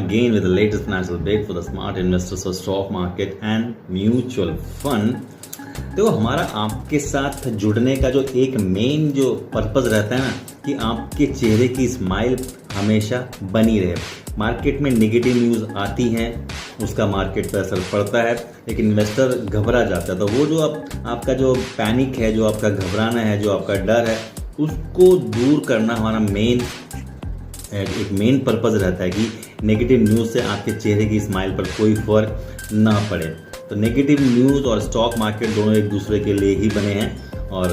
again with the latest financial update for the smart investors for stock market and mutual fund। देखो, हमारा आपके साथ जुड़ने का जो एक मेन जो पर्पस रहता है ना, कि आपके चेहरे की स्माइल हमेशा बनी रहे। मार्केट में नेगेटिव न्यूज़ आती हैं, उसका मार्केट पर असर पड़ता है, लेकिन इन्वेस्टर घबरा जाता है। तो वो जो आपका जो पैनिक है, जो आपका घबराना है, जो आपका डर है, उसको दूर करना हमारा एक मेन पर्पस रहता है कि नेगेटिव न्यूज़ से आपके चेहरे की स्माइल पर कोई फर्क ना पड़े। तो नेगेटिव न्यूज़ और स्टॉक मार्केट दोनों एक दूसरे के लिए ही बने हैं, और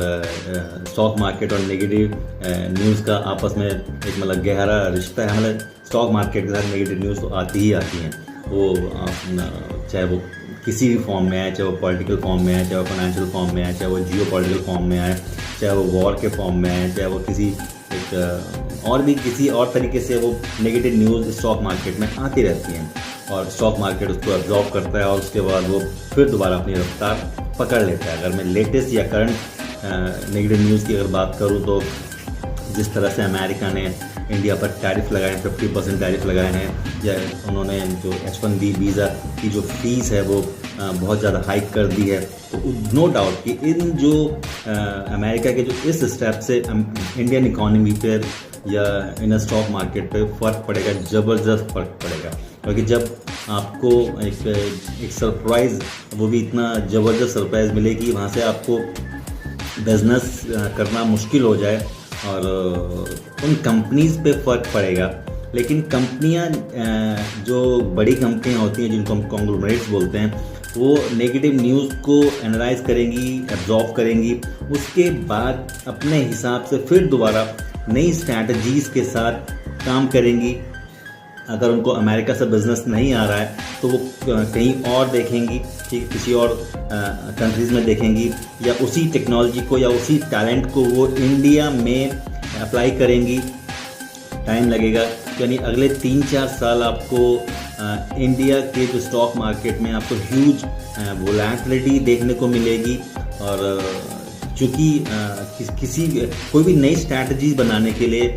स्टॉक मार्केट और नेगेटिव न्यूज़ का आपस में एक मतलब गहरा रिश्ता है। मतलब स्टॉक मार्केट के साथ नेगेटिव न्यूज़ तो आती ही आती हैं, वो चाहे वो किसी भी फॉर्म में आए, चाहे वो पॉलिटिकल फॉर्म में आए, चाहे वो फाइनेंशियल फॉर्म में आए, चाहे वो जियो पॉलिटिकल फॉर्म में आए, चाहे वो वॉर के फॉर्म में आए, चाहे वो किसी और भी किसी और तरीके से वो नेगेटिव न्यूज़ स्टॉक मार्केट में आती रहती हैं, और स्टॉक मार्केट उसको एब्जॉर्ब करता है और उसके बाद वो फिर दोबारा अपनी रफ्तार पकड़ लेता है। अगर मैं लेटेस्ट या करंट नेगेटिव न्यूज़ की अगर बात करूँ, तो जिस तरह से अमेरिका ने इंडिया पर टैरिफ लगाए, 50% टैरिफ लगाए हैं, या उन्होंने जो H1B वीज़ा की जो फीस है वो बहुत ज़्यादा हाइक कर दी है, तो नो डाउट कि इन जो अमेरिका के जो इस स्टेप से इंडियन इकॉनमी पर या इन स्टॉक मार्केट पे फ़र्क पड़ेगा, ज़बरदस्त फ़र्क पड़ेगा। क्योंकि जब आपको एक सरप्राइज़, वो भी इतना ज़बरदस्त सरप्राइज़ मिले कि वहाँ से आपको बिजनेस करना मुश्किल हो जाए, और उन कंपनीज़ पे फ़र्क पड़ेगा। लेकिन कंपनियां, जो बड़ी कंपनियां होती हैं जिनको हम कॉन्ग्लोमरेट्स बोलते हैं, वो नेगेटिव न्यूज़ को एनालाइज करेंगी, एब्जॉर्ब करेंगी, उसके बाद अपने हिसाब से फिर दोबारा नई स्ट्रैटेजीज़ के साथ काम करेंगी। अगर उनको अमेरिका से बिज़नेस नहीं आ रहा है तो वो कहीं और देखेंगी, ठीक, किसी और कंट्रीज़ में देखेंगी, या उसी टेक्नोलॉजी को या उसी टैलेंट को वो इंडिया में अप्लाई करेंगी। टाइम लगेगा, यानी अगले 3-4 साल आपको इंडिया के जो स्टॉक मार्केट में आपको ह्यूज वोलेटिलिटी देखने को मिलेगी। और चूँकि कोई भी नई स्ट्रैटेजी बनाने के लिए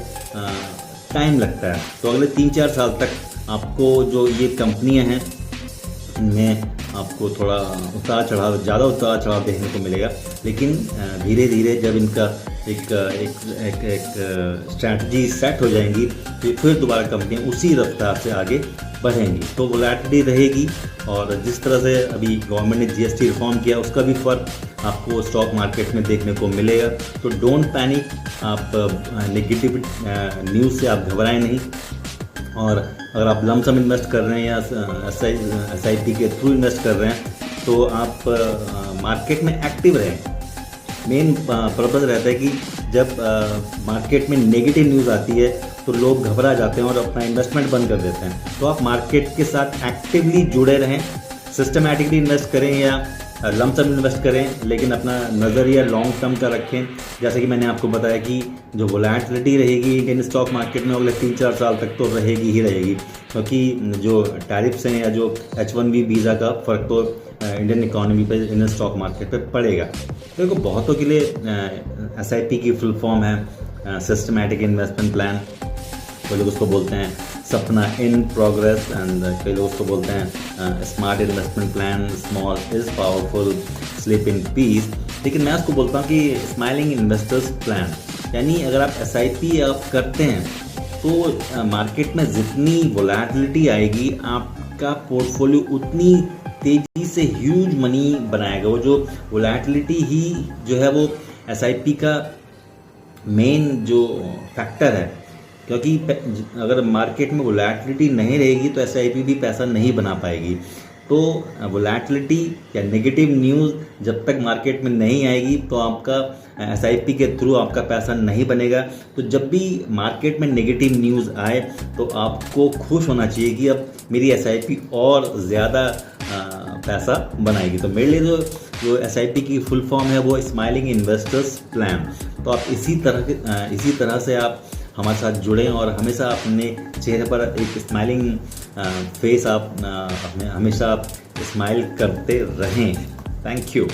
टाइम लगता है, तो अगले 3-4 साल तक आपको जो ये कंपनियां हैं, इनमें आपको थोड़ा ज़्यादा उतार चढ़ाव देखने को मिलेगा। लेकिन धीरे धीरे जब इनका एक स्ट्रैटेजी सेट हो जाएंगी, तो फिर दोबारा कंपनियां उसी रफ्तार से आगे बढ़ेंगी। तो वोलेटिलिटी रहेगी, और जिस तरह से अभी गवर्नमेंट ने GST रिफॉर्म किया, उसका भी फ़र्क आपको स्टॉक मार्केट में देखने को मिलेगा। तो डोंट पैनिक, आप नेगेटिव न्यूज़ से आप घबराएं नहीं। और अगर आप लमसम इन्वेस्ट कर रहे हैं या SIP के थ्रू इन्वेस्ट कर रहे हैं, तो आप मार्केट में एक्टिव रहें। मेन पर्पस रहता है कि जब मार्केट में नेगेटिव न्यूज़ आती है तो लोग घबरा जाते हैं और अपना इन्वेस्टमेंट बंद कर देते हैं। तो आप मार्केट के साथ एक्टिवली जुड़े रहें, सिस्टमैटिकली इन्वेस्ट करें या लमसम इन्वेस्ट करें, लेकिन अपना नज़रिया लॉन्ग टर्म का रखें। जैसे कि मैंने आपको बताया कि जो वोलेटिलिटी रहेगी इंडियन स्टॉक मार्केट में अगले 3-4 साल तक तो रहेगी ही रहेगी, क्योंकि जो टैरिफ्स हैं या जो H1B वीज़ा का फ़र्क तो इंडियन इकॉनमी पे, इंडियन स्टॉक मार्केट पे पड़ेगा। देखो, बहुतों के लिए SIP की फुल फॉर्म है सिस्टमैटिक इन्वेस्टमेंट प्लान। कोई लोग उसको बोलते हैं सपना इन प्रोग्रेस, एंड कई लोग उसको बोलते हैं smart investment plan, small is powerful, sleep in peace. लेकिन मैं उसको बोलता हूँ कि स्माइलिंग इन्वेस्टर्स प्लान। यानी अगर आप SIP आप करते हैं, तो मार्केट में जितनी वोलेटिलिटी आएगी, आपका पोर्टफोलियो उतनी तेज़ी से ह्यूज मनी बनाएगा। वो जो वोलेटिलिटी ही जो है वो SIP का मेन जो फैक्टर है, क्योंकि अगर मार्केट में वोलेटिलिटी नहीं रहेगी तो SIP भी पैसा नहीं बना पाएगी। तो वोलेटिलिटी या नेगेटिव न्यूज़ जब तक मार्केट में नहीं आएगी, तो आपका SIP के थ्रू आपका पैसा नहीं बनेगा। तो जब भी मार्केट में नेगेटिव न्यूज़ आए, तो आपको खुश होना चाहिए कि अब मेरी SIP और ज़्यादा पैसा बनाएगी। तो मेरे लिए जो SIP की फुल फॉर्म है वो स्माइलिंग इन्वेस्टर्स प्लान। तो आप इसी तरह से आप हमारे साथ जुड़ें और हमेशा अपने चेहरे पर एक स्माइलिंग फेस आप हमेशा स्माइल करते रहें। Thank you.